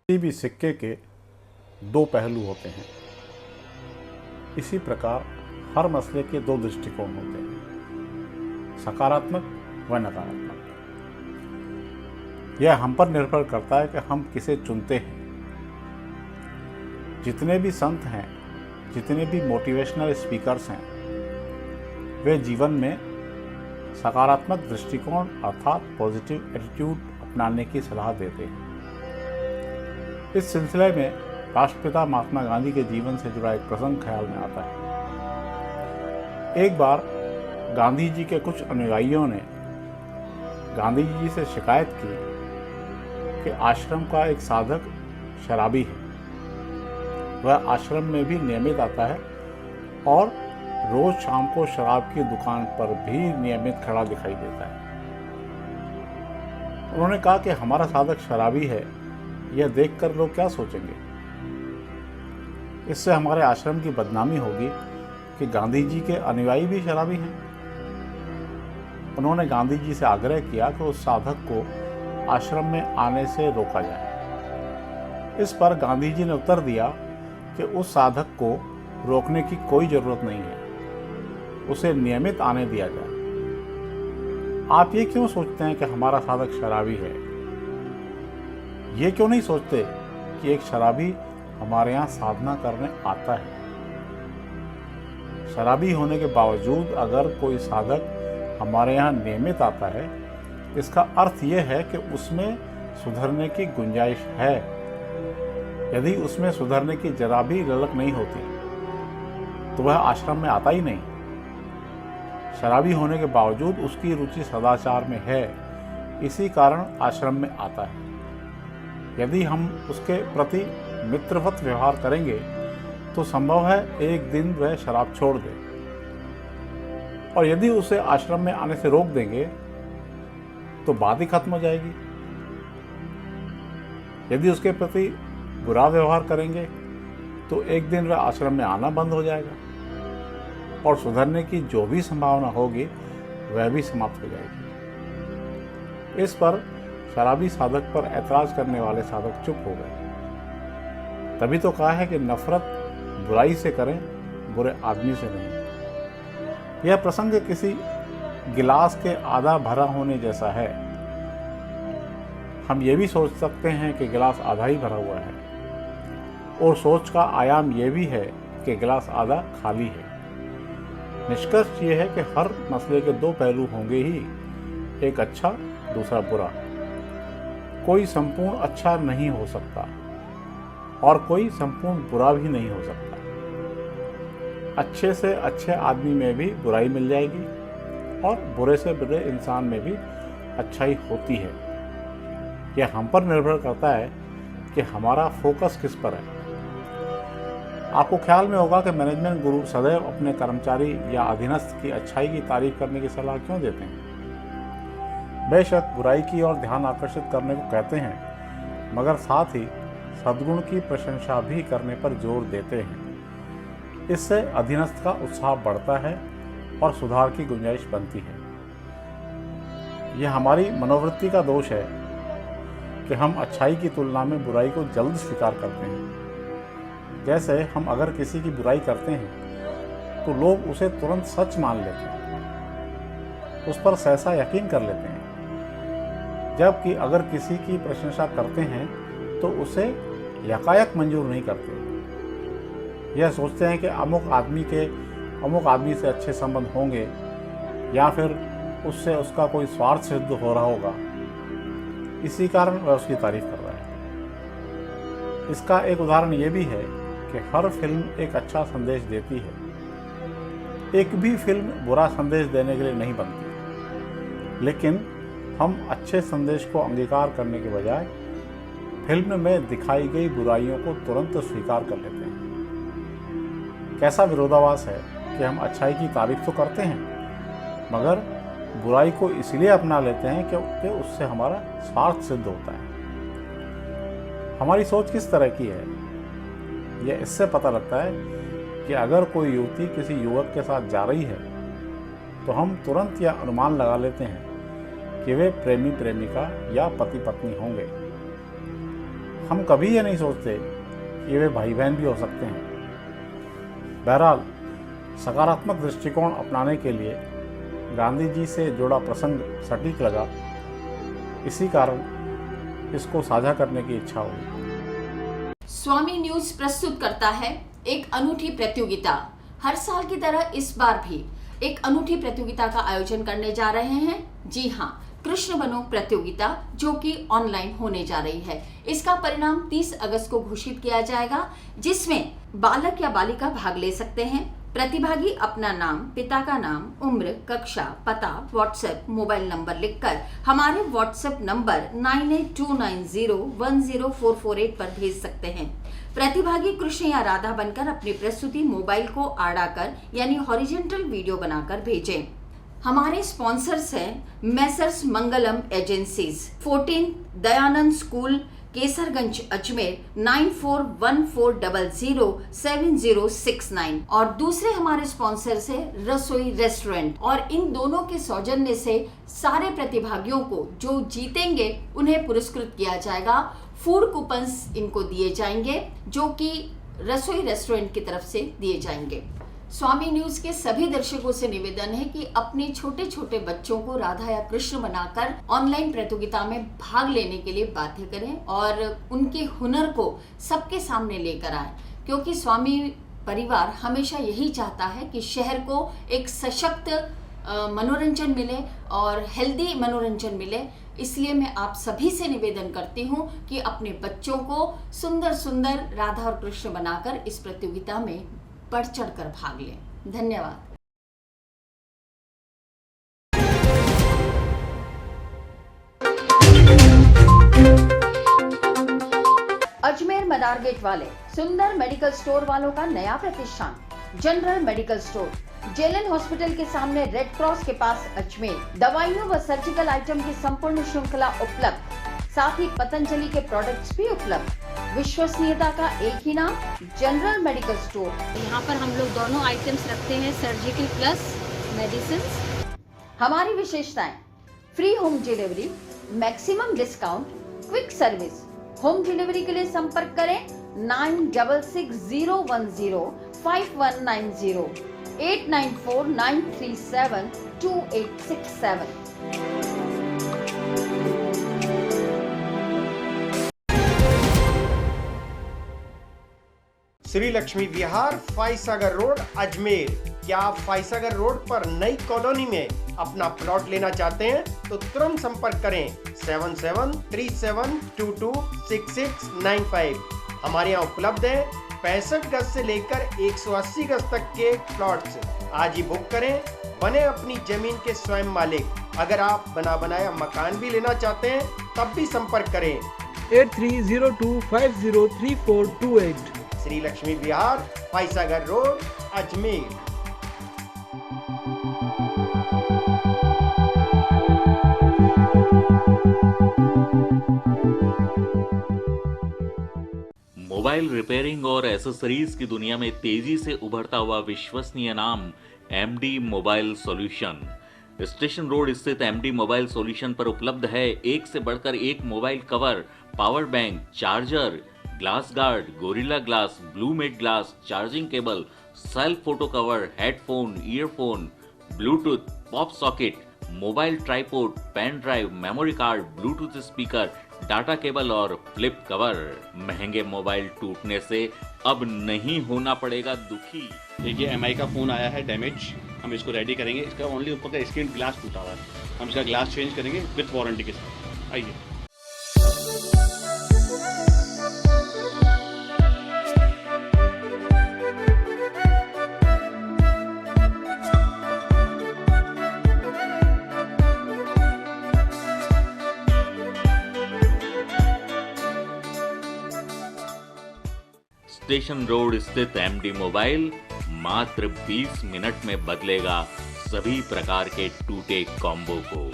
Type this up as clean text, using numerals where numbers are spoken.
किसी भी सिक्के के दो पहलू होते हैं। इसी प्रकार हर मसले के दो दृष्टिकोण होते हैं, सकारात्मक व नकारात्मक। यह हम पर निर्भर करता है कि हम किसे चुनते हैं। जितने भी संत हैं, जितने भी मोटिवेशनल स्पीकर्स हैं, वे जीवन में सकारात्मक दृष्टिकोण अर्थात पॉजिटिव एटीट्यूड अपनाने की सलाह देते हैं। इस सिलसिले में राष्ट्रपिता महात्मा गांधी के जीवन से जुड़ा एक प्रसंग ख्याल में आता है। एक बार गांधी जी के कुछ अनुयायियों ने गांधी जी से शिकायत की कि आश्रम का एक साधक शराबी है। वह आश्रम में भी नियमित आता है और रोज शाम को शराब की दुकान पर भी नियमित खड़ा दिखाई देता है। उन्होंने कहा कि हमारा साधक शराबी है, यह देखकर लोग क्या सोचेंगे। इससे हमारे आश्रम की बदनामी होगी कि गांधी जी के अनुयायी भी शराबी हैं। उन्होंने गांधी जी से आग्रह किया कि उस साधक को आश्रम में आने से रोका जाए। इस पर गांधी जी ने उत्तर दिया कि उस साधक को रोकने की कोई जरूरत नहीं है, उसे नियमित आने दिया जाए। आप ये क्यों सोचते हैं कि हमारा साधक शराबी है? ये क्यों नहीं सोचते कि एक शराबी हमारे यहाँ साधना करने आता है? शराबी होने के बावजूद अगर कोई साधक हमारे यहाँ नियमित आता है, इसका अर्थ यह है कि उसमें सुधरने की गुंजाइश है। यदि उसमें सुधरने की जरा भी ललक नहीं होती तो वह आश्रम में आता ही नहीं। शराबी होने के बावजूद उसकी रुचि सदाचार में है, इसी कारण आश्रम में आता है। यदि हम उसके प्रति मित्रवत व्यवहार करेंगे तो संभव है एक दिन वह शराब छोड़ दे, और यदि उसे आश्रम में आने से रोक देंगे तो बात ही खत्म हो जाएगी। यदि उसके प्रति बुरा व्यवहार करेंगे तो एक दिन वह आश्रम में आना बंद हो जाएगा और सुधरने की जो भी संभावना होगी वह भी समाप्त हो जाएगी। इस पर शराबी साधक पर ऐतराज करने वाले साधक चुप हो गए। तभी तो कहा है कि नफरत बुराई से करें, बुरे आदमी से नहीं। यह प्रसंग किसी गिलास के आधा भरा होने जैसा है। हम ये भी सोच सकते हैं कि गिलास आधा ही भरा हुआ है, और सोच का आयाम यह भी है कि गिलास आधा खाली है। निष्कर्ष ये है कि हर मसले के दो पहलू होंगे ही, एक अच्छा दूसरा बुरा। कोई संपूर्ण अच्छा नहीं हो सकता और कोई संपूर्ण बुरा भी नहीं हो सकता। अच्छे से अच्छे आदमी में भी बुराई मिल जाएगी और बुरे से बुरे इंसान में भी अच्छाई होती है। यह हम पर निर्भर करता है कि हमारा फोकस किस पर है। आपको ख्याल में होगा कि मैनेजमेंट गुरु सदैव अपने कर्मचारी या अधीनस्थ की अच्छाई की तारीफ करने की सलाह क्यों देते हैं? बेशक बुराई की ओर ध्यान आकर्षित करने को कहते हैं, मगर साथ ही सद्गुण की प्रशंसा भी करने पर जोर देते हैं। इससे अधीनस्थ का उत्साह बढ़ता है और सुधार की गुंजाइश बनती है। यह हमारी मनोवृत्ति का दोष है कि हम अच्छाई की तुलना में बुराई को जल्द स्वीकार करते हैं। जैसे हम अगर किसी की बुराई करते हैं तो लोग उसे तुरंत सच मान लेते हैं, उस पर सहसा यकीन कर लेते हैं। जबकि अगर किसी की प्रशंसा करते हैं तो उसे यकायक मंजूर नहीं करते। यह सोचते हैं कि अमुक आदमी से अच्छे संबंध होंगे या फिर उससे उसका कोई स्वार्थ सिद्ध हो रहा होगा, इसी कारण वह उसकी तारीफ कर रहा है। इसका एक उदाहरण यह भी है कि हर फिल्म एक अच्छा संदेश देती है, एक भी फिल्म बुरा संदेश देने के लिए नहीं बनती। लेकिन हम अच्छे संदेश को अंगीकार करने के बजाय फिल्म में दिखाई गई बुराइयों को तुरंत स्वीकार कर लेते हैं। कैसा विरोधाभास है कि हम अच्छाई की तारीफ तो करते हैं, मगर बुराई को इसलिए अपना लेते हैं क्योंकि उससे हमारा स्वार्थ सिद्ध होता है। हमारी सोच किस तरह की है, यह इससे पता लगता है कि अगर कोई युवती किसी युवक के साथ जा रही है तो हम तुरंत यह अनुमान लगा लेते हैं कि वे प्रेमी प्रेमिका या पति पत्नी होंगे। हम कभी ये नहीं सोचते कि वे भाई बहन भी हो सकते हैं। बहरहाल, सकारात्मक दृष्टिकोण अपनाने के लिए गांधी जी से जुड़ा प्रसंग सटीक लगा, इसी कारण इसको साझा करने की इच्छा हुई। स्वामी न्यूज प्रस्तुत करता है एक अनूठी प्रतियोगिता। हर साल की तरह इस बार भी एक अनूठी प्रतियोगिता का आयोजन करने जा रहे हैं। जी हाँ, कृष्ण बनो प्रतियोगिता, जो कि ऑनलाइन होने जा रही है। इसका परिणाम 30 अगस्त को घोषित किया जाएगा, जिसमें बालक या बालिका भाग ले सकते हैं। प्रतिभागी अपना नाम, पिता का नाम, उम्र, कक्षा, पता, व्हाट्सएप मोबाइल नंबर लिखकर हमारे व्हाट्सएप नंबर 9829010448 पर भेज सकते हैं। प्रतिभागी कृष्ण या राधा बनकर अपनी प्रस्तुति मोबाइल को आड़ा कर यानी हॉरिजॉन्टल वीडियो बनाकर भेजें। हमारे स्पॉन्सर्स हैं मैसर्स मंगलम एजेंसीज, 14 दयानंद स्कूल, केसरगंज, अजमेर, 9414007069। और दूसरे हमारे स्पॉन्सर्स है रसोई रेस्टोरेंट। और इन दोनों के सौजन्य से सारे प्रतिभागियों को जो जीतेंगे उन्हें पुरस्कृत किया जाएगा। फूड कूपन्स इनको दिए जाएंगे, जो कि रसोई रेस्टोरेंट की तरफ से दिए जाएंगे। स्वामी न्यूज के सभी दर्शकों से निवेदन है कि अपने छोटे छोटे बच्चों को राधा या कृष्ण बनाकर ऑनलाइन प्रतियोगिता में भाग लेने के लिए बाध्य करें और उनके हुनर को सबके सामने लेकर आए, क्योंकि स्वामी परिवार हमेशा यही चाहता है कि शहर को एक सशक्त मनोरंजन मिले और हेल्दी मनोरंजन मिले। इसलिए मैं आप सभी से निवेदन करती हूँ कि अपने बच्चों को सुंदर सुंदर राधा और कृष्ण बनाकर इस प्रतियोगिता में बढ़ चढ़कर भाग लें। धन्यवाद। अजमेर मदार गेट वाले सुंदर मेडिकल स्टोर वालों का नया प्रतिष्ठान जनरल मेडिकल स्टोर, जेलन हॉस्पिटल के सामने रेड क्रॉस के पास, अजमेर। दवाइयों व सर्जिकल आइटम की संपूर्ण श्रृंखला उपलब्ध, साथ ही पतंजलि के प्रोडक्ट्स भी उपलब्ध। विश्वसनीयता का एक ही नाम, जनरल मेडिकल स्टोर। यहाँ पर हम लोग दोनों आइटम्स रखते हैं, सर्जिकल प्लस मेडिसिन। हमारी विशेषताएं: free home delivery, maximum discount, quick service. Home delivery के लिए संपर्क करें 9660105190 8949372867। श्री लक्ष्मी विहार, फाइसागर रोड, अजमेर। क्या आप फाइसागर रोड पर नई कॉलोनी में अपना प्लॉट लेना चाहते हैं तो तुरंत संपर्क करें 7737226695। हमारे यहाँ उपलब्ध है 65 गज से लेकर 180 गज तक के प्लॉट्स। आज ही बुक करें, बने अपनी जमीन के स्वयं मालिक। अगर आप बना बनाया मकान भी लेना चाहते हैं तब भी संपर्क करें 8302503428। Shri Lakshmi Vihar, Faisagar road, Ajmer. Mobile repairing और एसेसरीज की दुनिया में तेजी से उभरता हुआ विश्वसनीय नाम MD mobile solution. Station road स्थित एमडी मोबाइल सॉल्यूशन पर उपलब्ध है एक से बढ़कर एक mobile cover, power bank, charger, glass guard, Gorilla glass, blue matte glass, charging cable, self photo cover, headphone, earphone, bluetooth, pop socket, mobile tripod, pen drive, memory card, bluetooth speaker, data cable और flip cover. महंगे mobile टूटने से अब नहीं होना पड़ेगा दुखी। देखिए एमआई का फ़ोन आया है डैमेज, हम इसको रेडी करेंगे। इसका ओनली ऊपर का स्क्रीन ग्लास टूटा हुआ है, हम इसका ग्लास चेंज करेंगे विथ वारंटी के साथ। आइए। स्टेशन रोड स्थित एमडी मोबाइल मात्र 20 मिनट में बदलेगा सभी प्रकार के टूटे कॉम्बो को।